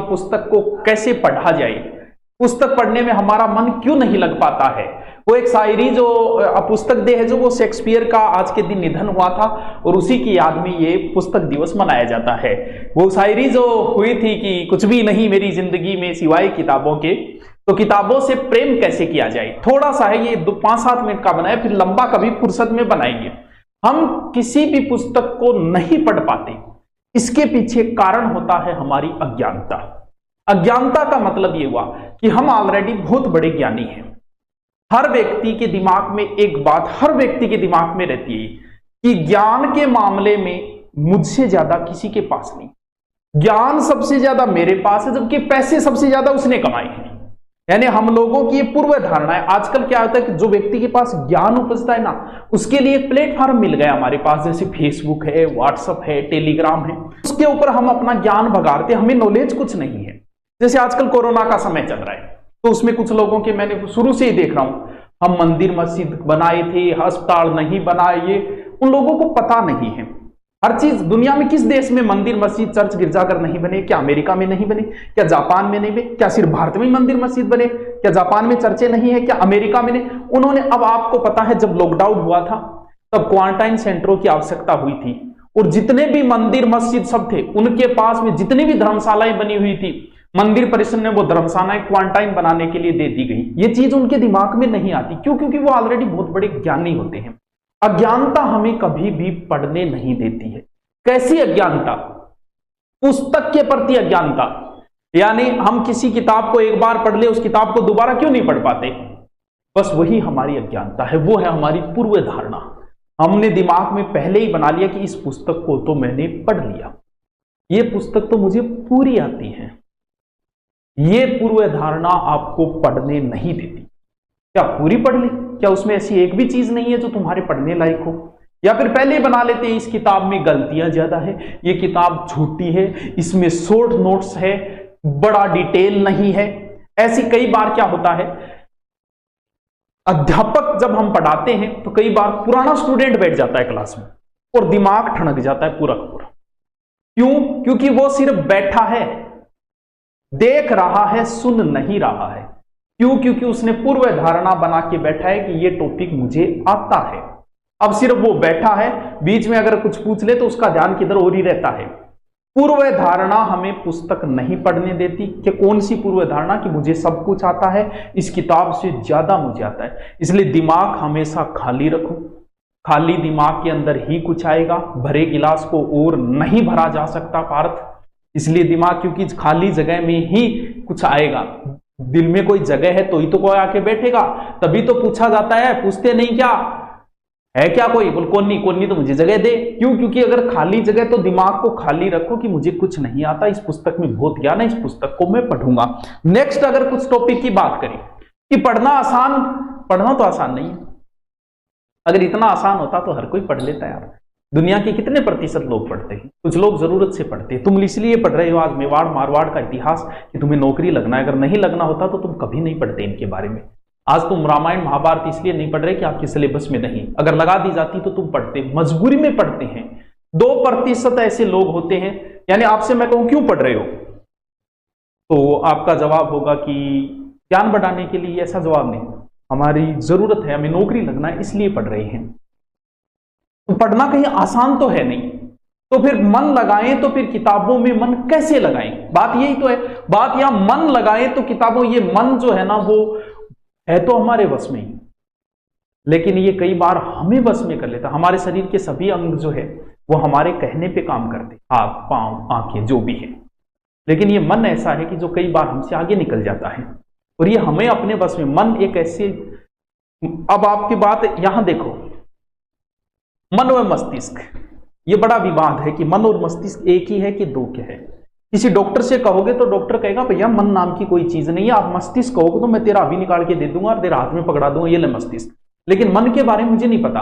पुस्तक को कैसे पढ़ा जाए, पुस्तक पढ़ने में हमारा मन क्यों नहीं लग पाता है। वो एक शायरी जो पुस्तक दे है, जो वो शेक्सपियर का आज के दिन निधन हुआ था और उसी की याद में ये पुस्तक दिवस मनाया जाता है। वो शायरी जो हुई थी कि कुछ भी नहीं मेरी जिंदगी में सिवाय किताबों के, तो किताबों से प्रेम कैसे किया जाए। थोड़ा सा है, ये 5-7 मिनट का बनाया, फिर लंबा कभी फुर्सत में बनाएंगे। हम किसी भी पुस्तक को नहीं पढ़ पाते, इसके पीछे कारण होता है हमारी अज्ञानता। अज्ञानता का मतलब ये हुआ कि हम ऑलरेडी बहुत बड़े ज्ञानी हैं। हर व्यक्ति के दिमाग में एक बात हर व्यक्ति के दिमाग में रहती है कि ज्ञान के मामले में मुझसे ज्यादा किसी के पास नहीं, ज्ञान सबसे ज्यादा मेरे पास है, जबकि पैसे सबसे ज्यादा उसने कमाए हैं। यानी हम लोगों की ये पूर्व धारणा है। आजकल क्या होता है कि जो व्यक्ति के पास ज्ञान उपजता है ना, उसके लिए एक प्लेटफॉर्म मिल गया हमारे पास, जैसे फेसबुक है, व्हाट्सएप है, टेलीग्राम है, उसके ऊपर हम अपना ज्ञान भगाड़ते, हमें नॉलेज कुछ नहीं है। जैसे आजकल कोरोना का समय चल रहा है, तो उसमें कुछ लोगों के मैंने शुरू से ही देख रहा हूं, हम मंदिर मस्जिद बनाए थे, अस्पताल नहीं बनाए, ये उन लोगों को पता नहीं है। हर चीज दुनिया में किस देश में मंदिर मस्जिद चर्च गिरजाघर नहीं बने? क्या अमेरिका में नहीं बने? क्या जापान में नहीं बने? क्या सिर्फ भारत में मंदिर मस्जिद बने? क्या जापान में चर्चे नहीं है? क्या अमेरिका में नहीं? उन्होंने, अब आपको पता है जब लॉकडाउन हुआ था तब क्वारंटाइन सेंटरों की आवश्यकता हुई थी, और जितने भी मंदिर मस्जिद सब थे उनके पास में जितनी भी धर्मशालाएं बनी हुई थी, मंदिर परिषद ने वो धर्मशालाएं क्वारंटाइन बनाने के लिए दे दी गई। ये चीज उनके दिमाग में नहीं आती। क्यों? क्योंकि वो ऑलरेडी बहुत बड़े ज्ञानी होते हैं। अज्ञानता हमें कभी भी पढ़ने नहीं देती है। कैसी अज्ञानता? पुस्तक के प्रति अज्ञानता। यानी हम किसी किताब को एक बार पढ़ ले, उस किताब को दोबारा क्यों नहीं पढ़ पाते? बस वही हमारी अज्ञानता है, वो है हमारी पूर्व धारणा। हमने दिमाग में पहले ही बना लिया कि इस पुस्तक को तो मैंने पढ़ लिया, ये पुस्तक तो मुझे पूरी आती है। ये पूर्व धारणा आपको पढ़ने नहीं देती। क्या पूरी पढ़ ली? क्या उसमें ऐसी एक भी चीज नहीं है जो तुम्हारे पढ़ने लायक हो? या फिर पहले बना लेते हैं इस किताब में गलतियां ज्यादा है, ये किताब झूठी है, इसमें शॉर्ट नोट्स है, बड़ा डिटेल नहीं है। ऐसी कई बार क्या होता है, अध्यापक जब हम पढ़ाते हैं तो कई बार पुराना स्टूडेंट बैठ जाता है क्लास में और दिमाग ठनक जाता है पूरा का पूरा। क्यों? क्योंकि वो सिर्फ बैठा है, देख रहा है, सुन नहीं रहा है। क्यों? क्योंकि उसने पूर्व धारणा बना के बैठा है कि ये टॉपिक मुझे आता है। अब सिर्फ वो बैठा है, बीच में अगर कुछ पूछ ले तो उसका ध्यान किधर और ही रहता है। पूर्व धारणा हमें पुस्तक नहीं पढ़ने देती। कि कौन सी पूर्व धारणा? कि मुझे सब कुछ आता है, इस किताब से ज्यादा मुझे आता है। इसलिए दिमाग हमेशा खाली रखो, खाली दिमाग के अंदर ही कुछ आएगा, भरे गिलास को और नहीं भरा जा सकता पार्थ। इसलिए दिमाग, क्योंकि खाली जगह में ही कुछ आएगा। दिल में कोई जगह है तो ही तो कोई आके बैठेगा, तभी तो पूछा जाता है, पूछते नहीं क्या है क्या कोई? बोल कौन नहीं, कौन नहीं तो मुझे जगह दे। क्यों? क्योंकि अगर खाली जगह, तो दिमाग को खाली रखो कि मुझे कुछ नहीं आता, इस पुस्तक में बहुत ज्ञान है, इस पुस्तक को मैं पढ़ूंगा। नेक्स्ट, अगर कुछ टॉपिक की बात करें कि पढ़ना आसान, पढ़ना तो आसान नहीं है। अगर इतना आसान होता तो हर कोई पढ़ लेता यार। दुनिया के कितने प्रतिशत लोग पढ़ते हैं? कुछ लोग जरूरत से पढ़ते हैं। तुम इसलिए पढ़ रहे हो आज मेवाड़ मारवाड़ का इतिहास कि तुम्हें नौकरी लगना है। अगर नहीं लगना होता तो तुम कभी नहीं पढ़ते इनके बारे में। आज तुम रामायण महाभारत इसलिए नहीं पढ़ रहे कि आपके सिलेबस में नहीं, अगर लगा दी जाती तो तुम पढ़ते, मजबूरी में पढ़ते हैं। 2% ऐसे लोग होते हैं। यानी आपसे मैं कहूं क्यों पढ़ रहे हो, तो आपका जवाब होगा कि ज्ञान बढ़ाने के लिए। ऐसा जवाब नहीं, हमारी जरूरत है, हमें नौकरी लगना है इसलिए पढ़ रहे हैं। तो पढ़ना कहीं आसान तो है नहीं, तो फिर मन लगाएं तो फिर किताबों में मन कैसे लगाएं? बात यही तो है। बात यहां मन लगाएं तो किताबों, ये मन जो है ना वो है तो हमारे वश में ही, लेकिन ये कई बार हमें वश में कर लेता। हमारे शरीर के सभी अंग जो है वो हमारे कहने पे काम करते, हाथ पांव आंखें जो भी है, लेकिन ये मन ऐसा है कि जो कई बार हमसे आगे निकल जाता है और ये हमें अपने वश में। मन एक ऐसे, अब आपकी बात यहां देखो, मन व मस्तिष्क, ये बड़ा विवाद है कि मन और मस्तिष्क एक ही है कि दो के है। किसी डॉक्टर से कहोगे तो डॉक्टर कहेगा भैया मन नाम की कोई चीज नहीं है। आप मस्तिष्क कहोगे तो मैं तेरा अभी निकाल के दे दूंगा और तेरा हाथ में पकड़ा दूंगा, ये ले मस्तिष्क। लेकिन मन के बारे में मुझे नहीं पता।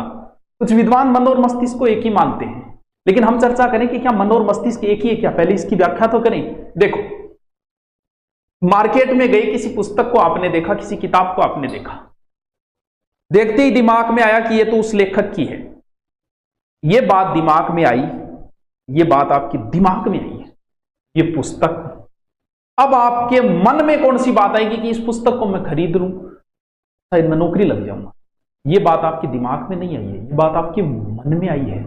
कुछ विद्वान मन और मस्तिष्क को एक ही मानते हैं, लेकिन हम चर्चा करें कि क्या मन और मस्तिष्क एक ही है क्या? पहले इसकी व्याख्या तो करें। देखो, मार्केट में गए, किसी पुस्तक को आपने देखा, किसी किताब को आपने देखा, देखते ही दिमाग में आया कि ये तो उस लेखक की है। ये बात दिमाग में आई, ये बात आपके दिमाग में आई है, ये पुस्तक अब आपके मन में कौन सी बात आएगी कि इस पुस्तक को मैं खरीद लूं, शायद मैं नौकरी लग जाऊंगा। ये बात आपके दिमाग में नहीं आई है, ये बात आपके मन में आई है।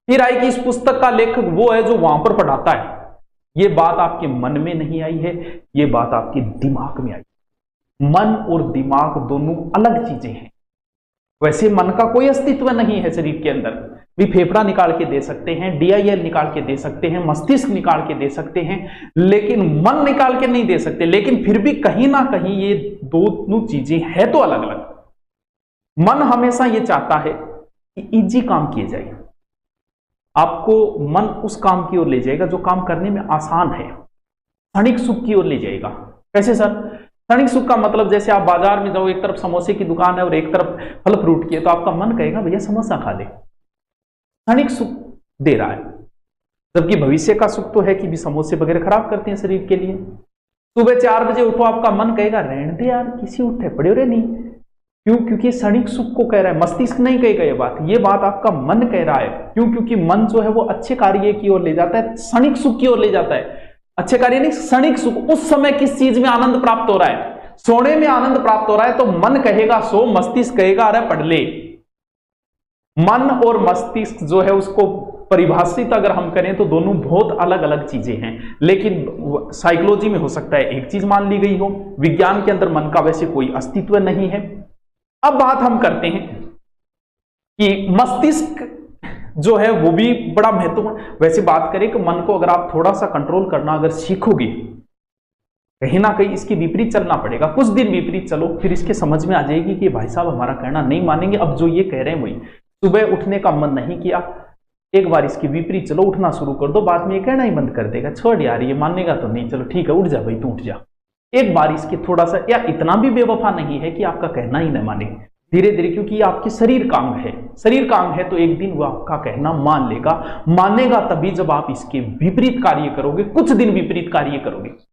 फिर आई कि इस पुस्तक का लेखक वो है जो वहां पर पढ़ाता है। ये बात आपके मन में नहीं आई है, ये बात आपके दिमाग में आई। मन और दिमाग दोनों अलग चीजें हैं। वैसे मन का कोई अस्तित्व नहीं है शरीर के अंदर। भी फेफड़ा निकाल के दे सकते हैं, DIL निकाल के दे सकते हैं, मस्तिष्क निकाल के दे सकते हैं, लेकिन मन निकाल के नहीं दे सकते। लेकिन फिर भी कहीं ना कहीं ये दोनों चीजें हैं तो अलग अलग। मन हमेशा ये चाहता है कि इजी काम किए जाए। आपको मन उस काम की ओर ले जाएगा जो काम करने में आसान है, क्षणिक सुख की ओर ले जाएगा। कैसे सर? क्षणिक सुख का मतलब जैसे आप बाजार में जाओ, एक तरफ समोसे की दुकान है और एक तरफ फल फ्रूट की है, तो आपका मन कहेगा भैया समोसा खा ले, क्षणिक सुख दे रहा है। जबकि भविष्य का सुख तो है कि भी समोसे वगैरह खराब करते हैं शरीर के लिए। सुबह 4 बजे उठो, आपका मन कहेगा रहने दे यार, किसी उठे पड़े हो रे नहीं। क्यों? क्योंकि क्षणिक सुख को कह रहा है, मस्तिष्क नहीं कहेगा ये बात आपका मन कह रहा है। क्यों? क्योंकि मन जो है वो अच्छे कार्य की ओर ले जाता है, क्षणिक सुख की ओर ले जाता है। अच्छे कार्य नहीं, क्षणिक सुख। उस समय किस चीज में आनंद प्राप्त हो रहा है? सोने में आनंद प्राप्त हो रहा है, तो मन कहेगा सो, मस्तिष्क कहेगा अरे पढ़ ले। मन और मस्तिष्क जो है उसको परिभाषित अगर हम करें तो दोनों बहुत अलग अलग चीजें हैं। लेकिन साइकोलॉजी में हो सकता है एक चीज मान ली गई हो, विज्ञान के अंदर मन का वैसे कोई अस्तित्व नहीं है। अब बात हम करते हैं कि मस्तिष्क जो है वो भी बड़ा महत्वपूर्ण। वैसे बात करें कि मन को अगर आप थोड़ा सा कंट्रोल करना अगर सीखोगे, कहीं ना कहीं इसके विपरीत चलना पड़ेगा। कुछ दिन विपरीत चलो, फिर इसके समझ में आ जाएगी कि भाई साहब हमारा कहना नहीं मानेंगे। अब जो ये कह रहे हैं वही, सुबह उठने का मन नहीं किया, एक बार इसके विपरीत चलो, उठना शुरू कर दो, बाद में ये कहना ही बंद कर देगा, छोड़ यार ये मानेगा तो नहीं, चलो ठीक है उठ जा भाई तू उठ जा। एक बार इसके थोड़ा सा, या इतना भी बेवफा नहीं है कि आपका कहना ही न माने, धीरे धीरे, क्योंकि ये आपके शरीर का अंग है। शरीर का अंग है तो एक दिन वो आपका कहना मान लेगा। मानेगा तभी जब आप इसके विपरीत कार्य करोगे, कुछ दिन विपरीत कार्य करोगे।